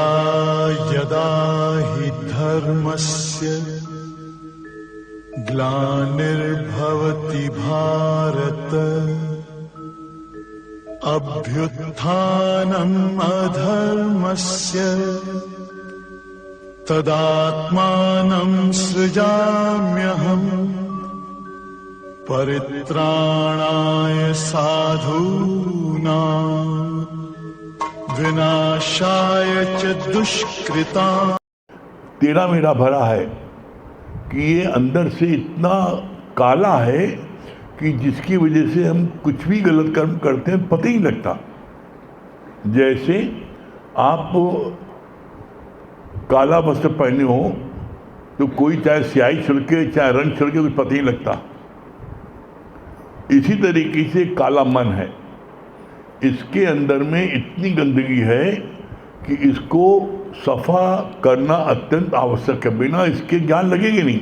यदा यदा हि धर्मस्य ग्लानिर्भवति भारत अभ्युत्थानम् अधर्मस्य तदात्मानं सृजाम्यहम् परित्राणाय साधूनां विनाशाय च दुष्कृताम्। तेरा मेरा भरा है कि ये अंदर से इतना काला है कि जिसकी वजह से हम कुछ भी गलत कर्म करते हैं पता ही नहीं लगता। जैसे आप काला वस्त्र पहने हो तो कोई चाहे स्याही छिड़के चाहे रंग छिड़के कुछ पता ही नहीं लगता। इसी तरीके से काला मन है, इसके अंदर में इतनी गंदगी है कि इसको सफा करना अत्यंत आवश्यक है। बिना इसके ज्ञान लगेगा नहीं।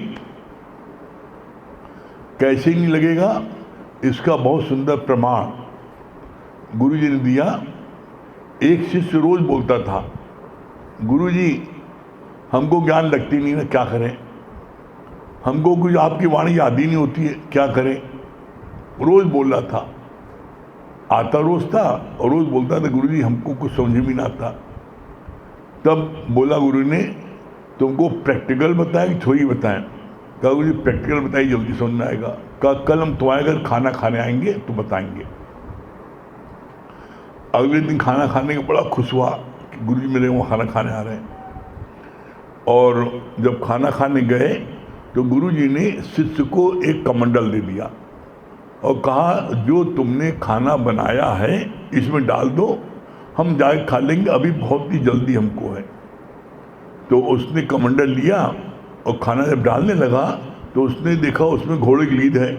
कैसे नहीं लगेगा, इसका बहुत सुंदर प्रमाण गुरु जी ने दिया। एक शिष्य रोज बोलता था, गुरु जी हमको ज्ञान लगती नहीं ना, क्या करें? हमको कुछ आपकी वाणी याद ही नहीं होती है, क्या करें? रोज बोल रहा था, आता रोज था और रोज बोलता था, गुरु जी हमको कुछ समझ में नहीं आता। तब बोला गुरु ने, तुमको प्रैक्टिकल बताया कि थ्योरी बताएं? कहा गुरु जी प्रैक्टिकल बताइए, जल्दी समझ में आएगा। कहा कल हम तुम्हारे घर खाना खाने आएंगे तो बताएंगे। अगले दिन खाना खाने का बड़ा खुश हुआ कि गुरु जी मेरे वहाँ खाना खाने आ रहे हैं। और जब खाना खाने गए तो गुरु जी ने शिष्य को एक कमंडल दे दिया और कहा जो तुमने खाना बनाया है इसमें डाल दो, हम जाके खा लेंगे, अभी बहुत ही जल्दी हमको है। तो उसने कमंडल लिया और खाना जब डालने लगा तो उसने देखा उसमें घोड़े की लीद है।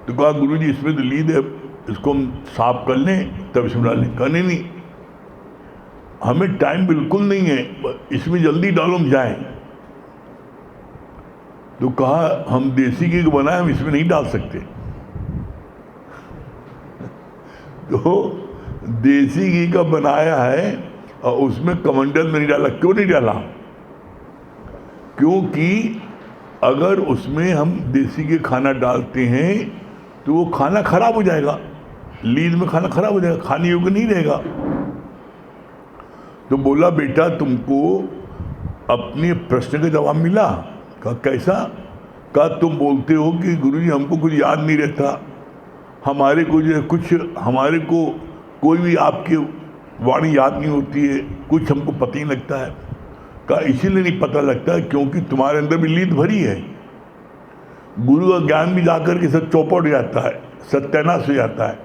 तो कहा गुरु जी इसमें तो लीद है, इसको हम साफ कर लें तब इसमें डालें। कहा नहीं, हमें टाइम बिल्कुल नहीं है, इसमें जल्दी डालो हम जाएं। तो कहा हम देसी घी को बनाए, हम इसमें नहीं डाल सकते। तो देसी घी का बनाया है और उसमें कमंडल में नहीं डाला। क्यों नहीं डाला? क्योंकि अगर उसमें हम देसी घी खाना डालते हैं तो वो खाना खराब हो जाएगा, लीद में खाना खराब हो जाएगा, खाने योग्य नहीं रहेगा। तो बोला बेटा तुमको अपने प्रश्न का जवाब मिला? कहा कैसा? कहा तुम बोलते हो कि गुरुजी हमको कुछ याद नहीं रहता, हमारे को जो है कुछ, हमारे को कोई भी आपकी वाणी याद नहीं होती है, कुछ हमको पता ही लगता है। कहा इसीलिए नहीं पता लगता क्योंकि तुम्हारे अंदर भी लीद भरी है। गुरु का ज्ञान भी जाकर के सब चौपट हो जाता है, सत्यानाश हो जाता है,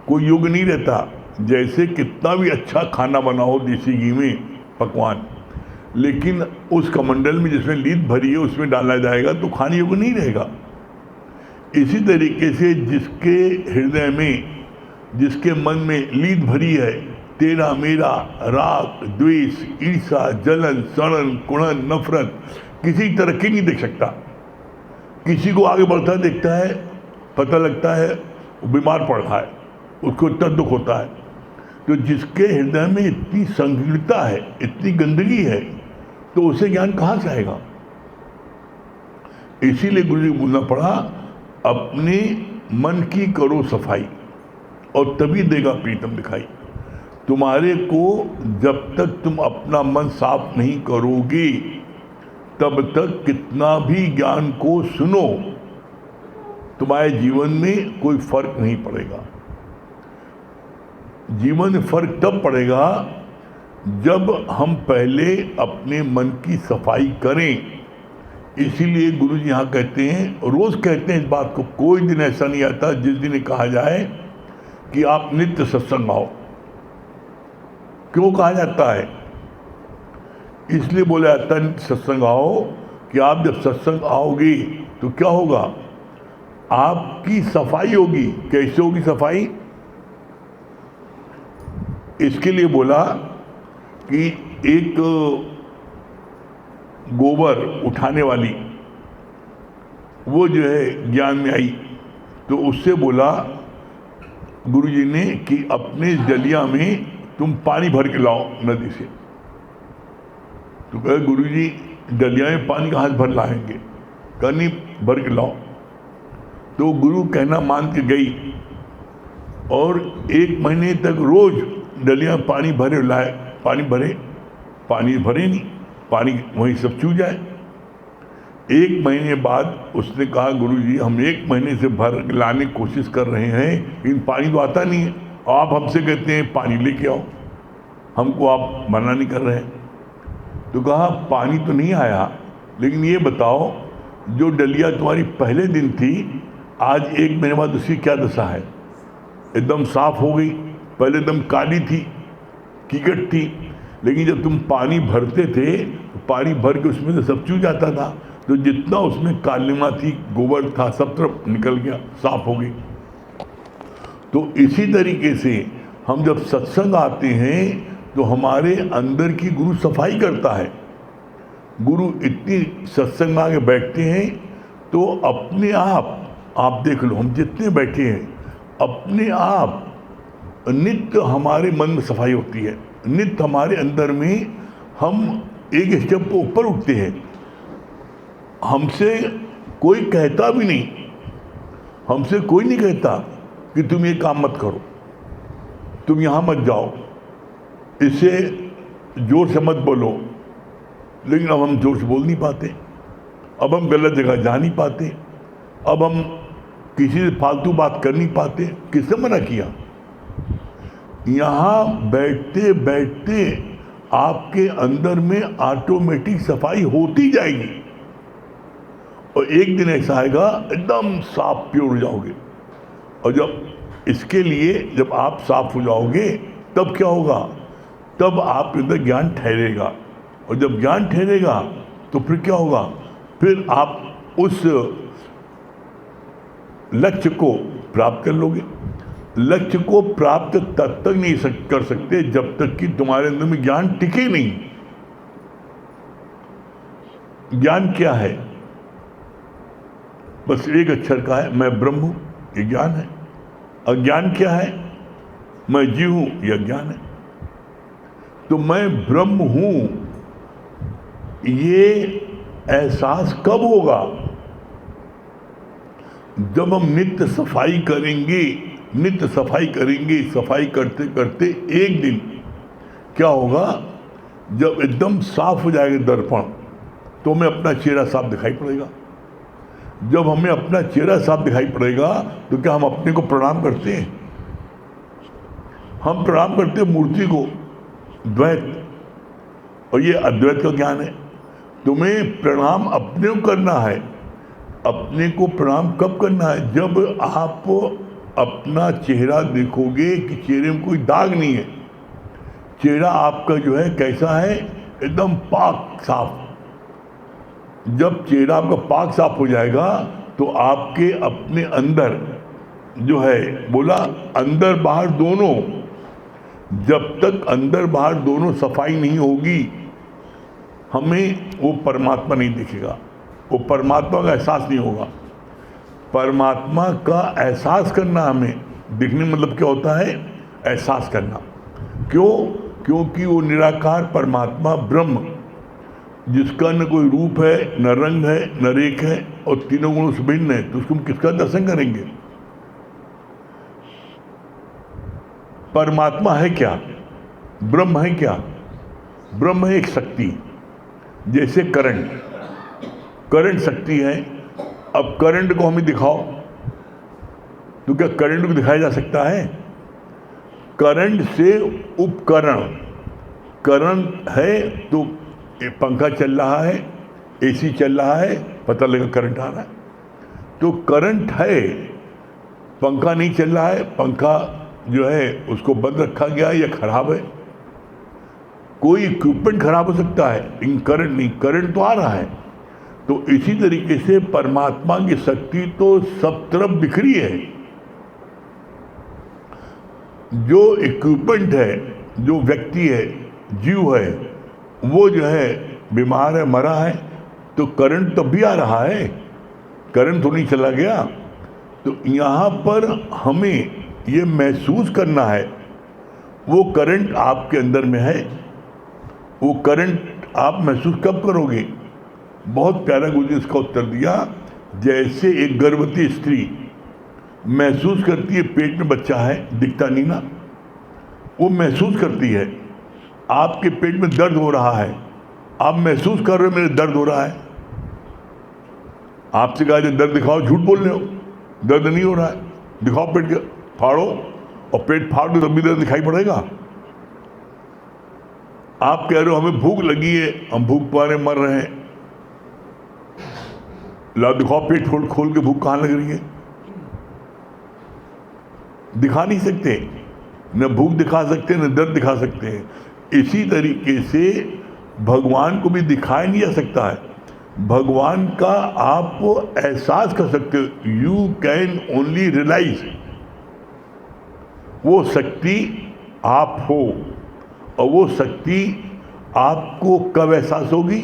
कोई योग नहीं रहता। जैसे कितना भी अच्छा खाना बना हो देसी घी में पकवान, लेकिन उस कमंडल में जिसमें लीद भरी है उसमें डाला जाएगा तो खाने योग्य नहीं रहेगा। इसी तरीके से जिसके हृदय में, जिसके मन में लीद भरी है, तेरा मेरा, राग द्वेष ईर्षा जलन सड़न कुड़न नफरत, किसी तरह की नहीं देख सकता। किसी को आगे बढ़ता देखता है, पता लगता है वो बीमार पड़ रहा है, उसको इतना दुख होता है। तो जिसके हृदय में इतनी संकीर्णता है, इतनी गंदगी है, तो उसे ज्ञान कहाँ से आएगा? इसीलिए गुरु जी को बोलना पड़ा, अपने मन की करो सफाई और तभी देगा प्रीतम दिखाई। तुम्हारे को जब तक तुम अपना मन साफ नहीं करोगे तब तक कितना भी ज्ञान को सुनो, तुम्हारे जीवन में कोई फर्क नहीं पड़ेगा। जीवन में फर्क तब पड़ेगा जब हम पहले अपने मन की सफाई करें। इसीलिए गुरु जी यहाँ कहते हैं, रोज कहते हैं इस बात को, कोई दिन ऐसा नहीं आता जिस दिन कहा जाए कि आप नित्य सत्संग आओ। क्यों कहा जाता है? इसलिए बोला जाता है नित्य सत्संग आओ कि आप जब सत्संग आओगे तो क्या होगा? आपकी सफाई होगी। कैसे होगी सफाई? इसके लिए बोला कि एक गोबर उठाने वाली वो जो है ज्ञान में आई, तो उससे बोला गुरुजी ने कि अपने जलिया में तुम पानी भर के लाओ नदी से। तो कहे गुरुजी डलिया में पानी कहाँ से भर लाएंगे? कहा नहीं, भर के लाओ। तो गुरु कहना मान के गई और 1 महीने तक रोज डलिया में पानी भरे लाए, पानी भरे नहीं, पानी वहीं सब चू जाए। 1 महीने बाद उसने कहा गुरुजी हम 1 महीने से भर लाने की कोशिश कर रहे हैं, लेकिन पानी तो आता नहीं है। आप हमसे कहते हैं पानी लेके आओ, हमको आप मना नहीं कर रहे हैं। तो कहा पानी तो नहीं आया, लेकिन ये बताओ जो डलिया तुम्हारी पहले दिन थी, आज 1 महीने बाद उसकी क्या दशा है? एकदम साफ हो गई, पहले एकदम काली थी, कीकट थी, लेकिन जब तुम पानी भरते थे, पानी भर के उसमें से सब चू जाता था, तो जितना उसमें कालिमा थी, गोबर था, सब तरफ निकल गया, साफ हो गई। तो इसी तरीके से हम जब सत्संग आते हैं तो हमारे अंदर की गुरु सफाई करता है। गुरु इतनी सत्संग में आके बैठते हैं तो अपने आप देख लो, हम जितने बैठे हैं अपने आप नित्य हमारे मन में सफाई होती है, नित्य हमारे अंदर में हम एक स्टेप को ऊपर उठते हैं। हमसे कोई कहता भी नहीं, हमसे कोई नहीं कहता कि तुम ये काम मत करो, तुम यहाँ मत जाओ, इससे जोर से मत बोलो। लेकिन अब हम जोर से बोल नहीं पाते, अब हम गलत जगह जा नहीं पाते, अब हम किसी से फालतू बात कर नहीं पाते। किसने मना किया? यहाँ बैठते बैठते आपके अंदर में ऑटोमेटिक सफाई होती जाएगी और एक दिन ऐसा आएगा एकदम साफ प्योर हो जाओगे। और जब इसके लिए जब आप साफ हो जाओगे तब क्या होगा? तब आपके अंदर ज्ञान ठहरेगा, और जब ज्ञान ठहरेगा तो फिर क्या होगा? फिर आप उस लक्ष्य को प्राप्त कर लोगे। लक्ष्य को प्राप्त तब तक नहीं कर सकते जब तक कि तुम्हारे अंदर में ज्ञान टिके नहीं। ज्ञान क्या है? बस एक अक्षर का है, मैं ब्रह्म हूं, ये ज्ञान है। अज्ञान क्या है? मैं जीव हूं, यह ज्ञान है। तो मैं ब्रह्म हूं, ये एहसास कब होगा? जब हम नित्य सफाई करेंगे, नित्य सफाई करेंगे। सफाई करते करते एक दिन क्या होगा? जब एकदम साफ हो जाएगा दर्पण, तो हमें अपना चेहरा साफ दिखाई पड़ेगा। जब हमें अपना चेहरा साफ दिखाई पड़ेगा तो क्या हम अपने को प्रणाम करते हैं? हम प्रणाम करते हैं मूर्ति को, द्वैत, और ये अद्वैत का ज्ञान है। तुम्हें प्रणाम अपने को करना है। अपने को प्रणाम कब करना है? जब आप अपना चेहरा देखोगे कि चेहरे में कोई दाग नहीं है, चेहरा आपका जो है कैसा है? एकदम पाक साफ। जब चेहरा आपका पाक साफ हो जाएगा तो आपके अपने अंदर जो है, बोला अंदर बाहर दोनों, जब तक अंदर बाहर दोनों सफाई नहीं होगी हमें वो परमात्मा नहीं दिखेगा, वो परमात्मा का एहसास नहीं होगा। परमात्मा का एहसास करना, हमें दिखने मतलब क्या होता है? एहसास करना। क्यों? क्योंकि वो निराकार परमात्मा ब्रह्म, जिसका न कोई रूप है, न रंग है, न रेख है, और तीनों गुणों से भिन्न है, तो उसको हम किसका दर्शन करेंगे? परमात्मा है क्या? ब्रह्म है क्या? ब्रह्म है एक शक्ति, जैसे करंट शक्ति है। अब करंट को हमें दिखाओ, तो क्या करंट को दिखाया जा सकता है? करंट से उपकरण, करंट है तो पंखा चल रहा है, एसी चल रहा है, पता लगा करंट आ रहा है। तो करंट है, पंखा नहीं चल रहा है, पंखा जो है उसको बंद रखा गया है या खराब है। कोई इक्विपमेंट खराब हो सकता है, लेकिन करंट नहीं, करंट तो आ रहा है। तो इसी तरीके से परमात्मा की शक्ति तो सब तरफ बिखरी है। जो इक्विपमेंट है, जो व्यक्ति है, जीव है, वो जो है बीमार है, मरा है, तो करंट तो भी आ रहा है, करंट तो नहीं चला गया। तो यहाँ पर हमें ये महसूस करना है वो करंट आपके अंदर में है। वो करंट आप महसूस कब करोगे? बहुत प्यारा गुरु जी इसका उत्तर दिया, जैसे एक गर्भवती स्त्री महसूस करती है पेट में बच्चा है, दिखता नहीं ना, वो महसूस करती है। आपके पेट में दर्द हो रहा है, आप महसूस कर रहे हो मेरे दर्द हो रहा है। आपसे कहा दर्द दिखाओ, झूठ बोल रहे हो, दर्द नहीं हो रहा है, दिखाओ पेट के, फाड़ो, और पेट फाड़ दो तब भी दर्द दिखाई पड़ेगा। आप कह रहे हो हमें भूख लगी है, हम भूख पाने मर रहे हैं, ला दिखाओ पेट खोल के भूख कहाँ लग रही है। दिखा नहीं सकते, न भूख दिखा सकते न दर्द दिखा सकते हैं। इसी तरीके से भगवान को भी दिखाया नहीं जा सकता है। भगवान का आप एहसास कर सकते हो, यू कैन ओनली रियलाइज। वो शक्ति आप हो, और वो शक्ति आपको कब एहसास होगी?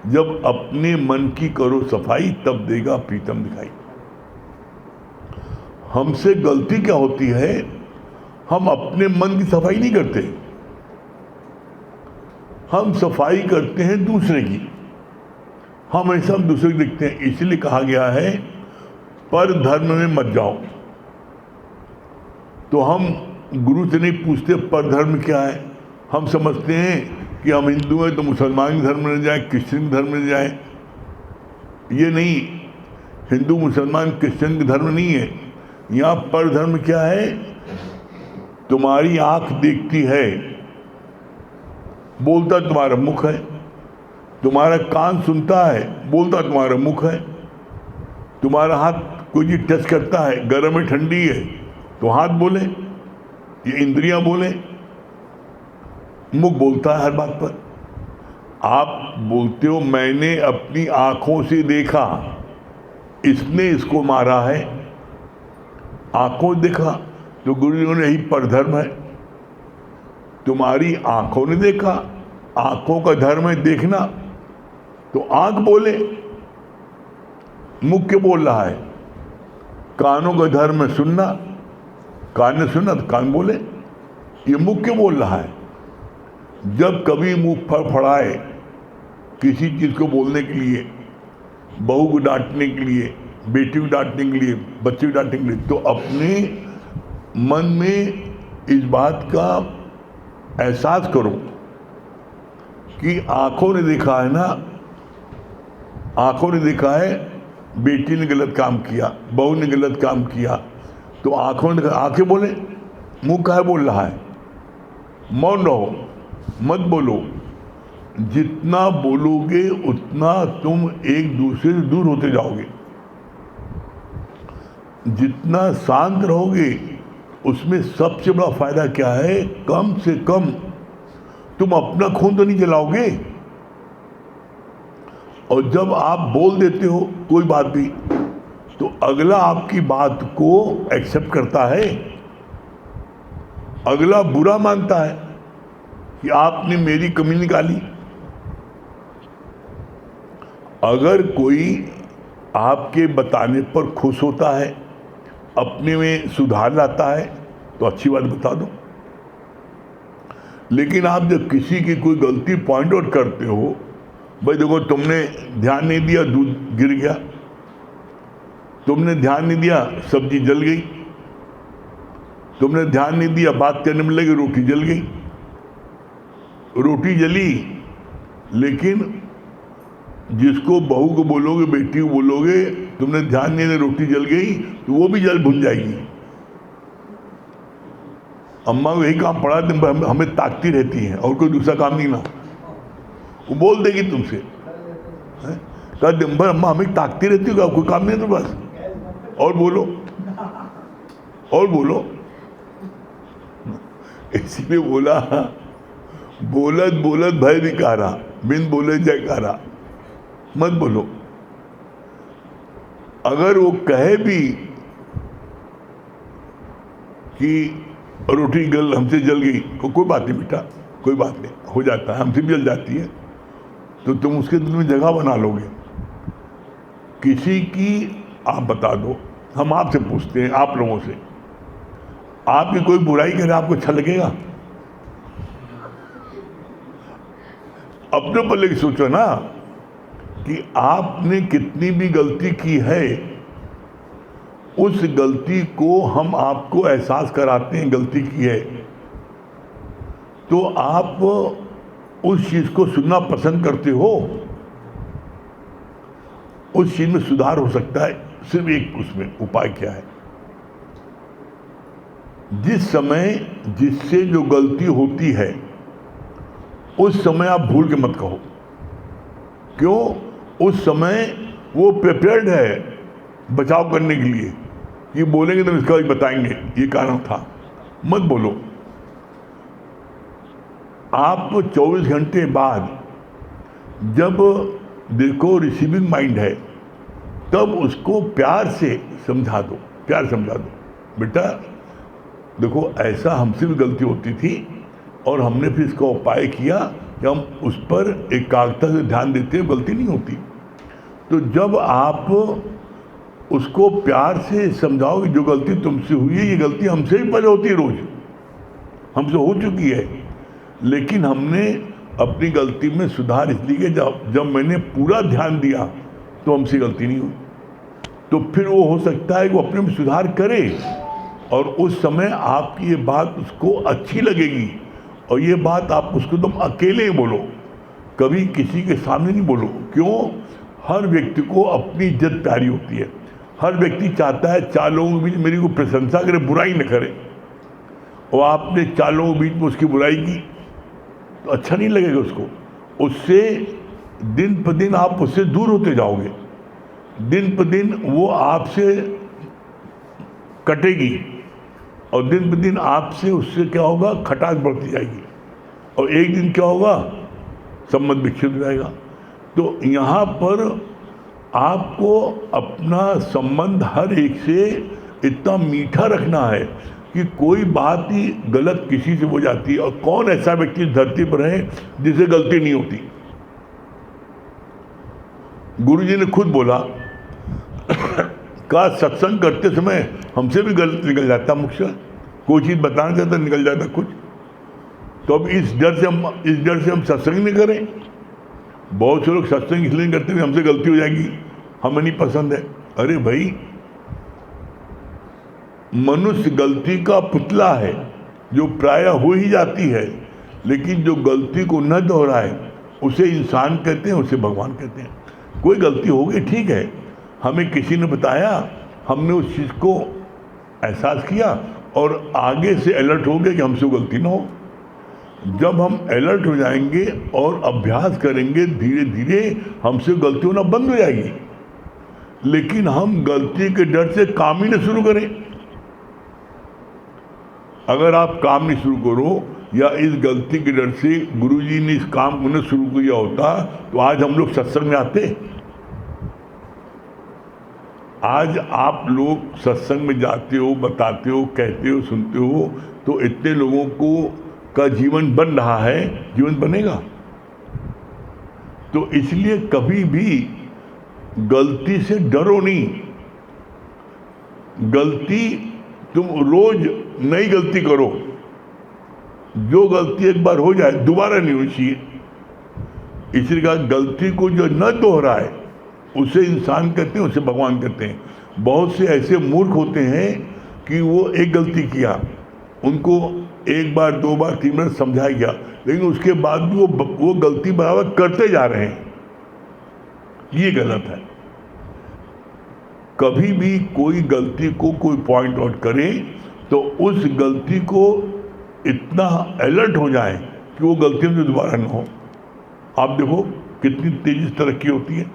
जब अपने मन की करो सफाई, तब देगा प्रीतम दिखाई। हमसे गलती क्या होती है, हम अपने मन की सफाई नहीं करते, हम सफाई करते हैं दूसरे की। हम ऐसा हम दूसरे को देखते हैं। इसलिए कहा गया है पर धर्म में मत जाओ। तो हम गुरु से नहीं पूछते पर धर्म क्या है, हम समझते हैं कि हम हिंदू हैं तो मुसलमान के धर्म में जाए, क्रिश्चियन के धर्म में जाए। ये नहीं, हिंदू मुसलमान क्रिश्चियन के धर्म नहीं है। यहाँ पर धर्म क्या है? तुम्हारी आंख देखती है, बोलता तुम्हारा मुख है। तुम्हारा कान सुनता है, बोलता तुम्हारा मुख है। तुम्हारा हाथ कोई चीज टच करता है, गर्म है ठंडी है, तो हाथ बोले, ये इंद्रियां बोले, मुख बोलता है हर बात पर। आप बोलते हो मैंने अपनी आंखों से देखा, इसने इसको मारा है, आंखों से देखा, तो गुरु ने यही परधर्म है। तुम्हारी आंखों ने देखा, आंखों का धर्म है देखना, तो आंख बोले, मुख के बोल रहा है। कानों का धर्म है सुनना, कान ने सुना तो कान बोले, ये मुख के बोल रहा है। जब कभी मुंह फड़फड़ाए किसी चीज को बोलने के लिए, बहू को डांटने के लिए, बेटी को डांटने के लिए, बच्चे को डांटने के लिए, तो अपने मन में इस बात का एहसास करो कि आंखों ने देखा है ना, आंखों ने देखा है बेटी ने गलत काम किया, बहू ने गलत काम किया, तो आंखों ने, आंखें बोले, मुंह काहे बोल रहा है? मौन रहो, मत बोलो। जितना बोलोगे उतना तुम एक दूसरे से दूर होते जाओगे। जितना शांत रहोगे उसमें सबसे बड़ा फायदा क्या है? कम से कम तुम अपना खून तो नहीं जलाओगे। और जब आप बोल देते हो कोई बात भी, तो अगला आपकी बात को एक्सेप्ट करता है। अगला बुरा मानता है कि आपने मेरी कमी निकाली। अगर कोई आपके बताने पर खुश होता है, अपने में सुधार लाता है, तो अच्छी बात बता दो। लेकिन आप जब किसी की कोई गलती पॉइंट आउट करते हो, भाई देखो तुमने ध्यान नहीं दिया, दूध गिर गया, तुमने ध्यान नहीं दिया, सब्जी जल गई, तुमने ध्यान नहीं दिया, बात करने में लगे, रोटी जल गई। रोटी जली, लेकिन जिसको बहू को बोलोगे, बेटी को बोलोगे, तुमने ध्यान नहीं दिया, रोटी जल गई, तो वो भी जल भुन जाएगी। अम्मा को यही काम पड़ा, दिन भर हमें ताकती रहती है और कोई दूसरा काम नहीं ना, वो बोल देगी तुमसे, कहा दिन भर अम्मा हमें ताकती रहती है, कोई काम नहीं तो बस और बोलो और बोलो। इसीलिए बोला, बोलत बोलत भय विकारा, बिन बोले जयकारा, मत बोलो। अगर वो कहे भी कि रोटी हमसे जल गई, कोई बात नहीं बेटा, कोई बात नहीं, हो जाता है, हमसे भी जल जाती है, तो तुम उसके दिल में जगह बना लोगे। किसी की आप बता दो, हम आपसे पूछते हैं, आप लोगों से, आपकी कोई बुराई करे आपको अच्छा लगेगा? अपने ऊपर लेके सोचो ना कि आपने कितनी भी गलती की है, उस गलती को हम आपको एहसास कराते हैं गलती की है, तो आप उस चीज को सुनना पसंद करते हो। उस चीज में सुधार हो सकता है, सिर्फ एक उसमें उपाय क्या है, जिस समय जिससे जो गलती होती है उस समय आप भूल के मत कहो। क्यों? उस समय वो प्रिपेयर्ड है बचाव करने के लिए, ये बोलेंगे तो इसका भी बताएंगे ये कारण था, मत बोलो। आप 24 घंटे बाद जब देखो रिसीविंग माइंड है, तब उसको प्यार से समझा दो, प्यार समझा दो, बेटा देखो ऐसा हमसे भी गलती होती थी और हमने फिर इसका उपाय किया कि हम उस पर एकाग्रता से ध्यान देते हैं, गलती नहीं होती। तो जब आप उसको प्यार से समझाओ कि जो गलती तुमसे हुई है, ये गलती हमसे भी पहले होती है, रोज हमसे हो चुकी है, लेकिन हमने अपनी गलती में सुधार इसलिए किया जब मैंने पूरा ध्यान दिया तो हमसे गलती नहीं हुई। तो फिर वो हो सकता है कि वो अपने में सुधार करे और उस समय आपकी ये बात उसको अच्छी लगेगी, और ये बात आप उसको तुम अकेले ही बोलो, कभी किसी के सामने नहीं बोलो। क्यों? हर व्यक्ति को अपनी इज्जत प्यारी होती है, हर व्यक्ति चाहता है 4 लोगों के बीच मेरी को प्रशंसा करे, बुराई न करे, और आपने 4 लोगों के बीच में उसकी बुराई की तो अच्छा नहीं लगेगा उसको। उससे दिन पर दिन आप उससे दूर होते जाओगे, दिन पर दिन वो आपसे कटेगी और दिन पर दिन आपसे उससे क्या होगा, खटास बढ़ती जाएगी, और एक दिन क्या होगा, संबंध विच्छिन्न हो जाएगा। तो यहाँ पर आपको अपना संबंध हर एक से इतना मीठा रखना है कि कोई बात ही गलत किसी से हो जाती है। और कौन ऐसा व्यक्ति धरती पर है जिसे गलती नहीं होती? गुरुजी ने खुद बोला का सत्संग करते समय हमसे भी गलत निकल जाता, मुझसे कोई चीज़ बताना चाहता निकल जाता कुछ, तो अब इस डर से हम सत्संग नहीं करें। बहुत से लोग सत्संग इसलिए नहीं करते हमसे गलती हो जाएगी, हमें नहीं पसंद है। अरे भाई, मनुष्य गलती का पुतला है जो प्रायः हो ही जाती है, लेकिन जो गलती को न दोहराए उसे इंसान कहते हैं, उसे भगवान कहते हैं। कोई गलती हो गई, ठीक है, हमें किसी ने बताया, हमने उस चीज़ को एहसास किया और आगे से अलर्ट हो गए कि हमसे गलती ना हो। जब हम अलर्ट हो जाएंगे और अभ्यास करेंगे, धीरे धीरे हमसे गलती होना बंद हो जाएगी। लेकिन हम गलती के डर से काम ही न शुरू करें। अगर आप काम नहीं शुरू करो या इस गलती के डर से गुरुजी ने इस काम को न शुरू किया होता तो आज हम लोग सत्संग में आते। आज आप लोग सत्संग में जाते हो, बताते हो, कहते हो, सुनते हो, तो इतने लोगों को का जीवन बन रहा है, जीवन बनेगा। तो इसलिए कभी भी गलती से डरो नहीं। गलती तुम रोज नई गलती करो, जो गलती एक बार हो जाए दोबारा नहीं होनी चाहिए। इसलिए कहा गलती को जो न दोहराए उसे इंसान कहते हैं, उसे भगवान कहते हैं। बहुत से ऐसे मूर्ख होते हैं कि वो एक गलती किया, उनको 1 बार 2 बार 3 बार समझाया गया, लेकिन उसके बाद भी वो गलती बराबर करते जा रहे हैं। ये गलत है। कभी भी कोई गलती को कोई पॉइंट आउट करे तो उस गलती को इतना अलर्ट हो जाए कि वो गलती में दोबारा न हो। आप देखो कितनी तेजी से तरक्की होती है।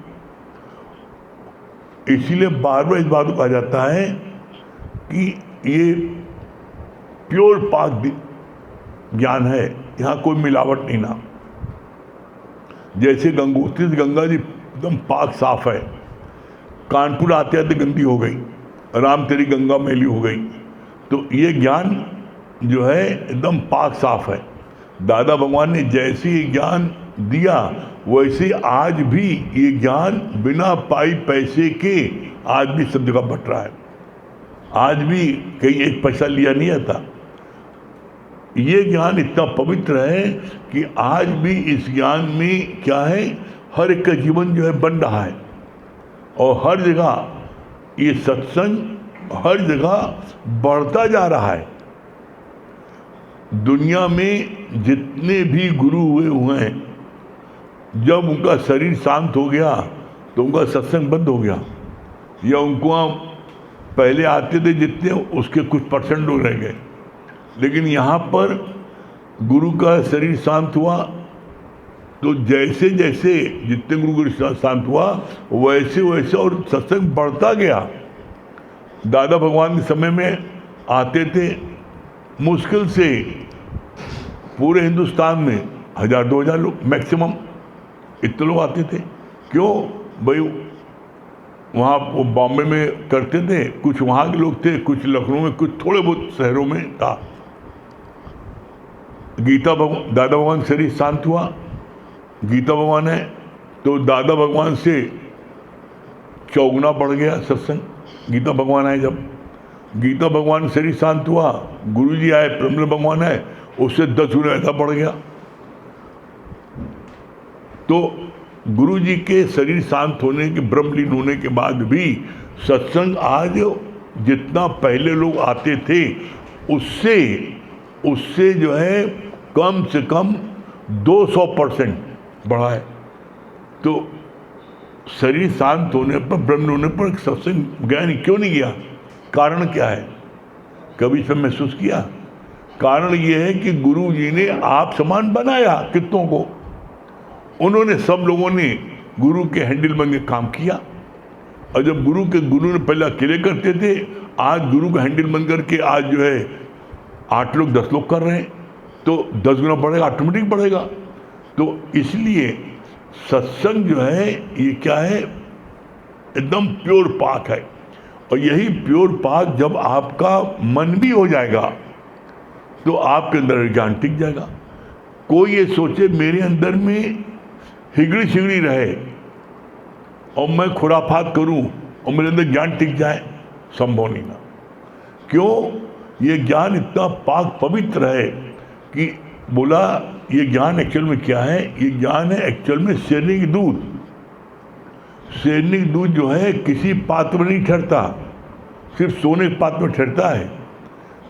इसीलिए बार बार इस बात को कहा जाता है कि ये प्योर पाक ज्ञान है, यहाँ कोई मिलावट नहीं ना। जैसे गंगोत्री से गंगा जी एकदम पाक साफ है, कानपुर आते आते गंदी हो गई, राम तेरी गंगा मैली हो गई। तो ये ज्ञान जो है एकदम पाक साफ है। दादा भगवान ने जैसे ये ज्ञान दिया वैसे आज भी ये ज्ञान बिना पाई पैसे के आज भी सब जगह बट रहा है। आज भी कहीं 1 पैसा लिया नहीं आता। ये ज्ञान इतना पवित्र है कि आज भी इस ज्ञान में क्या है, हर एक का जीवन जो है बन रहा है। और हर जगह ये सत्संग हर जगह बढ़ता जा रहा है। दुनिया में जितने भी गुरु हुए हैं, जब उनका शरीर शांत हो गया तो उनका सत्संग बंद हो गया, या उनको पहले आते थे जितने उसके कुछ % लोग रह गए। लेकिन यहाँ पर गुरु का शरीर शांत हुआ तो जैसे जैसे जितने गुरु का शांत हुआ वैसे वैसे और सत्संग बढ़ता गया। दादा भगवान के समय में आते थे मुश्किल से पूरे हिंदुस्तान में 1000-2000 लोग मैक्सिमम, इतने लोग आते थे। क्यों भाई, वहाँ वो बॉम्बे में करते थे, कुछ वहाँ के लोग थे, कुछ लखनऊ में, कुछ थोड़े बहुत शहरों में था। दादा भगवान शरीर शांत हुआ, गीता भगवान है तो दादा भगवान से चौगुना बढ़ गया सत्संग। गीता भगवान आए, जब गीता भगवान शरीर शांत हुआ, गुरु जी आए, ब्रह्म भगवान आए, उससे 10 गुना ऐसा बढ़ गया। तो गुरु जी के शरीर शांत होने के, ब्रह्मलीन होने के बाद भी सत्संग आज जितना पहले लोग आते थे उससे जो है कम से कम 200% बढ़ा है। तो शरीर शांत होने पर, ब्रह्म होने पर सत्संग गया नहीं, क्यों नहीं गया? कारण क्या है? कभी सब महसूस किया? कारण ये है कि गुरु जी ने आप समान बनाया कितनों को। उन्होंने, सब लोगों ने गुरु के हैंडल बन के काम किया। और जब गुरु ने पहले अकेले करते थे, आज गुरु का हैंडल बन करके आज जो है 8 लोग 10 लोग कर रहे हैं, तो 10 गुना बढ़ेगा, ऑटोमेटिक बढ़ेगा। तो इसलिए सत्संग जो है ये क्या है, एकदम प्योर पाक है। और यही प्योर पाक जब आपका मन भी हो जाएगा तो आपके अंदर ज्ञान टिक जाएगा। कोई ये सोचे मेरे अंदर में हिगड़ी शिगड़ी रहे और मैं खुराफात करूं और मेरे अंदर ज्ञान टिक जाए, संभव नहीं ना। क्यों? ये ज्ञान इतना पाक पवित्र है कि बोला ये ज्ञान एक्चुअल में क्या है? ये ज्ञान है एक्चुअल में शेरनी की दूध। शेरनी की दूध जो है किसी पात्र में नहीं ठहरता, सिर्फ सोने के पात्र में ठहरता है।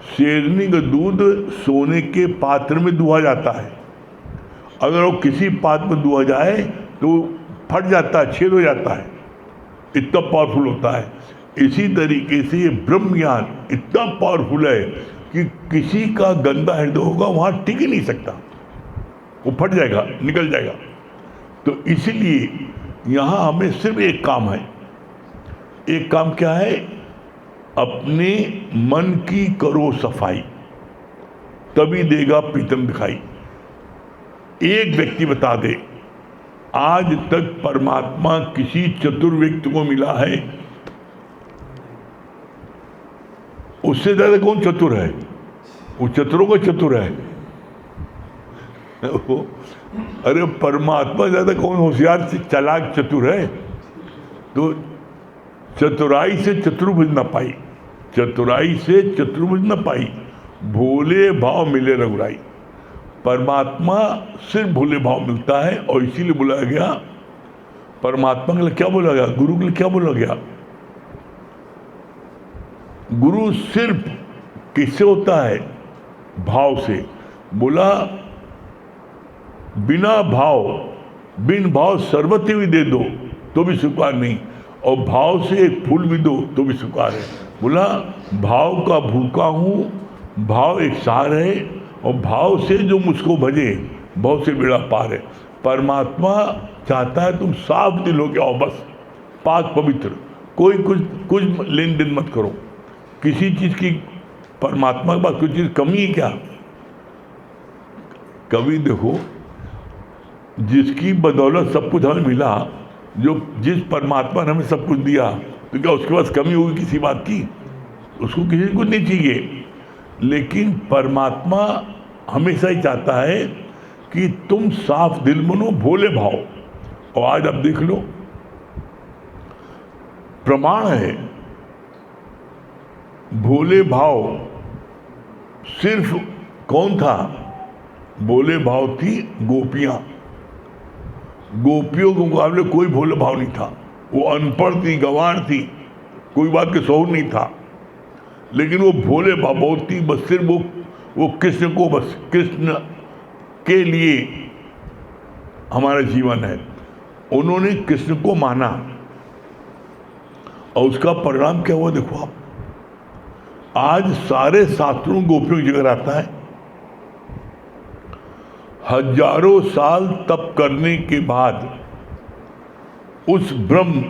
शेरनी का दूध सोने के पात्र में दुहा जाता है। अगर वो किसी पात्र में दुहा जाए तो फट जाता है, छेद हो जाता है, इतना पावरफुल होता है। इसी तरीके से ये ब्रह्म ज्ञान इतना पावरफुल है कि किसी का गंदा हृदय होगा वहाँ टिक ही नहीं सकता, वो फट जाएगा, निकल जाएगा। तो इसलिए यहाँ हमें सिर्फ एक काम है। एक काम क्या है? अपने मन की करो सफाई, तभी देगा प्रीतम दिखाई। एक व्यक्ति बता दे आज तक परमात्मा किसी चतुर व्यक्ति को मिला है? उससे ज्यादा कौन चतुर है? वो चतुरों का चतुर है। अरे परमात्मा ज्यादा कौन होशियार चालाक चतुर है? तो चतुराई से चतुर्भुज न पाई, चतुराई से चतुर्भुज न पाई, भोले भाव मिले रघुराई। परमात्मा सिर्फ भोले भाव मिलता है। और इसीलिए बोला गया, परमात्मा के लिए क्या बोला गया, गुरु के लिए क्या बोला गया? गुरु सिर्फ किससे होता है? भाव से। बोला बिना भाव, बिन भाव सर्वत्र भी दे दो तो भी स्वीकार नहीं, और भाव से एक फूल भी दो तो भी स्वीकार है। बोला भाव का भूखा हूँ, भाव एक सार है, और भाव से जो मुझको भजे भाव से बेड़ा पार है। परमात्मा चाहता है तुम साफ दिल हो के आओ, बस पाक पवित्र, कोई कुछ लेन देन मत करो किसी चीज़ की। परमात्मा के पास कोई चीज़ कमी है क्या? कभी देखो, जिसकी बदौलत सब कुछ हमें मिला, जिस परमात्मा ने हमें सब कुछ दिया, तो क्या उसके पास कमी होगी किसी बात की? उसको किसी को नहीं चाहिए। लेकिन परमात्मा हमेशा ही चाहता है कि तुम साफ दिल बनो, भोले भाव। और आज आप देख लो, प्रमाण है भोले भाव सिर्फ कौन था? भोले भाव थी गोपियां। गोपियों के मुकाबले कोई भोले भाव नहीं था। वो अनपढ़ थी, गंवार थी, कोई बात के शौर नहीं था, लेकिन वो भोले भाव बहुत थी। बस सिर्फ वो कृष्ण को, बस कृष्ण के लिए हमारा जीवन है। उन्होंने कृष्ण को माना और उसका परिणाम क्या हुआ देखो आप। आज सारे शास्त्रों गोपियों की जगह आता है। हजारों साल तप करने के बाद उस ब्रह्म,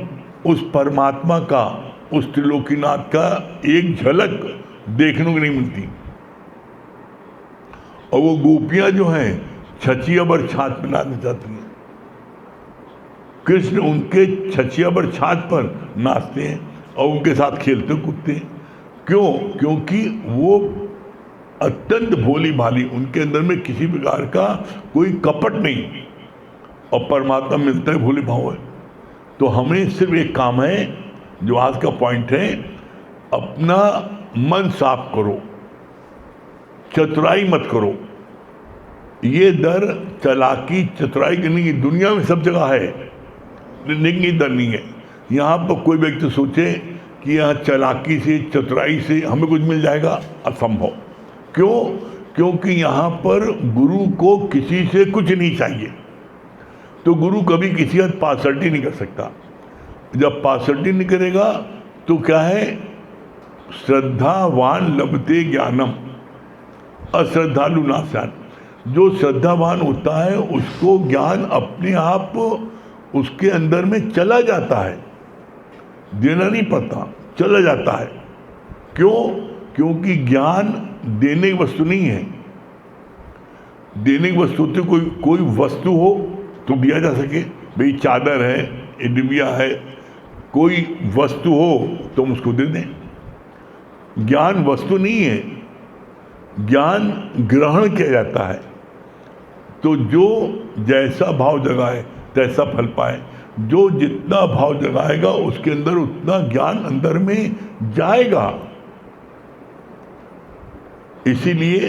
उस परमात्मा का, उस त्रिलोकीनाथ का एक झलक देखने को नहीं मिलती। और वो गोपियां जो हैं छचिया पर छाछ बनाना चाहती हैं। कृष्ण उनके छचिया पर छाछ पर नाचते हैं और उनके साथ खेलते कूदते हैं। क्यों? क्योंकि वो अत्यंत भोली भाली, उनके अंदर में किसी प्रकार का कोई कपट नहीं, और परमात्मा मिलता है भोले भाव है। तो हमें सिर्फ एक काम है, जो आज का पॉइंट है, अपना मन साफ करो, चतुराई मत करो। ये डर चालाकी चतुराई करने की दुनिया में सब जगह है, लेकिन ये डर नहीं है। यहाँ पर कोई व्यक्ति सोचे कि यहाँ चालाकी से, चतुराई से हमें कुछ मिल जाएगा, असंभव। क्यों? क्योंकि यहाँ पर गुरु को किसी से कुछ नहीं चाहिए। तो गुरु कभी किसी का पासर्टी नहीं कर सकता। जब पासर्टी नहीं करेगा तो क्या है? श्रद्धावान लभते ज्ञानम, अश्रद्धालु नाशान। जो श्रद्धावान होता है उसको ज्ञान अपने आप उसके अंदर में चला जाता है, देना नहीं पड़ता, चला जाता है। क्यों? क्योंकि ज्ञान देने की वस्तु नहीं है। देने की वस्तु होती कोई वस्तु हो तो दिया जा सके, भाई चादर है, डिबिया है, कोई वस्तु हो तो हम उसको दे दें। ज्ञान वस्तु नहीं है, ज्ञान ग्रहण किया जाता है। तो जो जैसा भाव जगाए तैसा फल पाए। जो जितना भाव जगाएगा उसके अंदर उतना ज्ञान अंदर में जाएगा। इसीलिए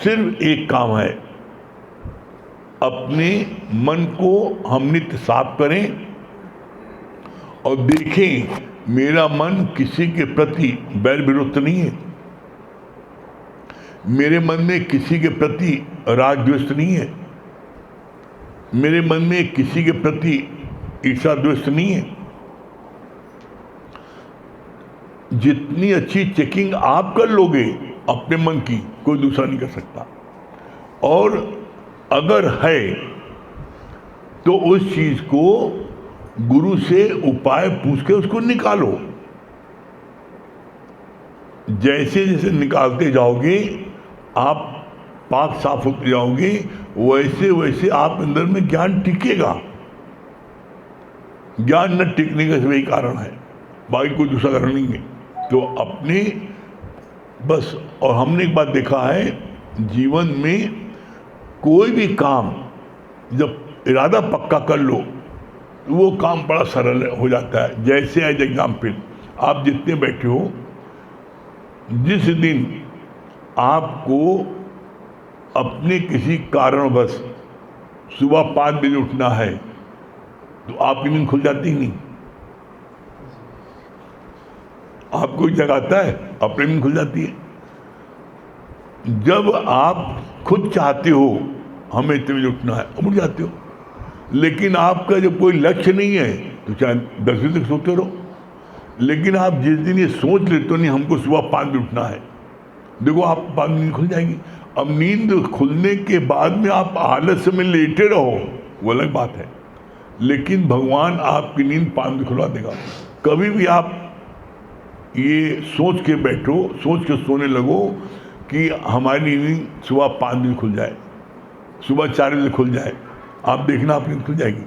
सिर्फ एक काम है, अपने मन को हम नित्य साफ करें और देखें मेरा मन किसी के प्रति बैर विरोध नहीं है, मेरे मन में किसी के प्रति राग द्वेष नहीं है, मेरे मन में किसी के प्रति ईर्षा द्वेष नहीं है। जितनी अच्छी चेकिंग आप कर लोगे अपने मन की, कोई दूसरा नहीं कर सकता। और अगर है तो उस चीज को गुरु से उपाय पूछ के उसको निकालो। जैसे जैसे निकालते जाओगे आप पाक साफ होते जाओगे, वैसे वैसे आप अंदर में ज्ञान टिकेगा। ज्ञान न टिकने का वही कारण है, बाकी कोई दूसरा कारण नहीं है। तो अपने बस, और हमने एक बात देखा है जीवन में, कोई भी काम जब इरादा पक्का कर लो तो वो काम बड़ा सरल हो जाता है। जैसे एज एग्जाम्पल, आप जितने बैठे हो, जिस दिन आपको अपने किसी कारणवश सुबह 5 बजे उठना है तो आपकी नींद खुल जाती नहीं। आपको जगाता है, अपनी नींद खुल जाती है। जब आप खुद चाहते हो हमें इतने बजे उठना है, उठ जाते हो। लेकिन आपका जब कोई लक्ष्य नहीं है तो चाहे 10 बजे तक सोते रहो। लेकिन आप जिस दिन ये सोच लेते हो नहीं हमको सुबह 5 बजे उठना है, देखो आप 5 बजे नींद खुल जाएगी। अब नींद खुलने के बाद में आप आलस्य में लेटे रहो, वो अलग बात है, लेकिन भगवान आपकी नींद 5 बजे खुलवा देगा। कभी भी आप ये सोच के बैठो, सोच के सोने लगो कि हमारी नींद सुबह 5 बजे खुल जाए, सुबह 4 बजे खुल जाए, आप देखना आप नींद खुल जाएगी।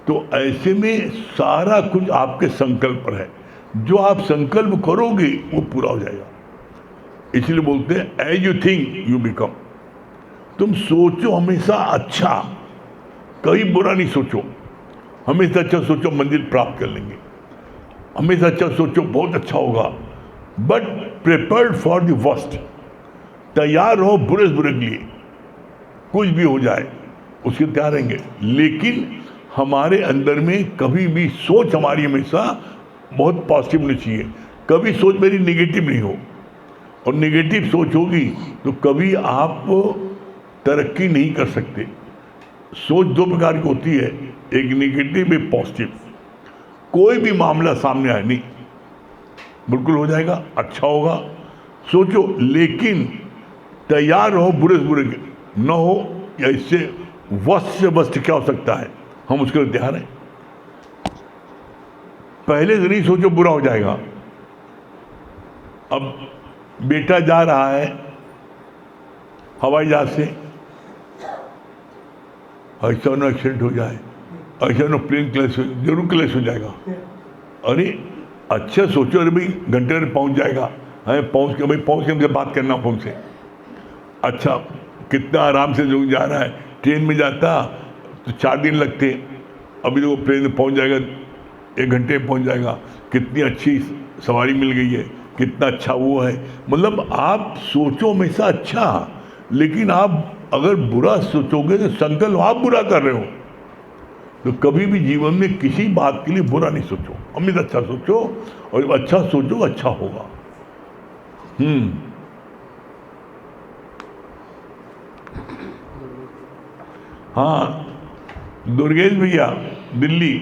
तो ऐसे में सारा कुछ आपके संकल्प पर है। जो आप संकल्प करोगे वो पूरा हो जाएगा। इसलिए बोलते हैं as you think you become. तुम सोचो हमेशा अच्छा, कभी बुरा नहीं सोचो। हमेशा अच्छा सोचो मंजिल प्राप्त कर लेंगे, हमेशा अच्छा सोचो बहुत अच्छा होगा, but prepared for the worst. तैयार रहो बुरे से बुरे के लिए, कुछ भी हो जाए उसके तैयार रहेंगे। लेकिन हमारे अंदर में कभी भी सोच हमारी हमेशा बहुत पॉजिटिव होनी चाहिए। कभी सोच मेरी नेगेटिव नहीं हो, और नेगेटिव सोच होगी तो कभी आप तरक्की नहीं कर सकते। सोच दो प्रकार की होती है, एक नेगेटिव एक पॉजिटिव। कोई भी मामला सामने आए, नहीं बिल्कुल हो जाएगा, अच्छा होगा, सोचो, लेकिन तैयार रहो बुरे से बुरे न हो, या इससे वस्त से वस्त क्या हो सकता है, हम उसके लिए तैयार हैं। पहले से नहीं सोचो बुरा हो जाएगा। अब बेटा जा रहा है हवाई जहाज से, ऐसा ना एक्सीडेंट हो जाए, ऐसा ना प्लेन क्लैश हो, जरूर क्लैश हो जाएगा। अरे अच्छा सोचो, अरे भाई घंटे में पहुंच जाएगा, है पहुंच के मुझे बात करना फोन से। अच्छा कितना आराम से जो जा रहा है, ट्रेन में जाता तो 4 दिन लगते, अभी तो वो प्लेन में पहुंच जाएगा, 1 घंटे में पहुंच जाएगा। कितनी अच्छी सवारी मिल गई है, कितना अच्छा वो है। मतलब आप सोचो हमेशा अच्छा, लेकिन आप अगर बुरा सोचोगे तो संकल्प आप बुरा कर रहे हो। तो कभी भी जीवन में किसी बात के लिए बुरा नहीं सोचो, हमेशा अच्छा सोचो, और अच्छा सोचो अच्छा होगा। हाँ दुर्गेश भैया दिल्ली,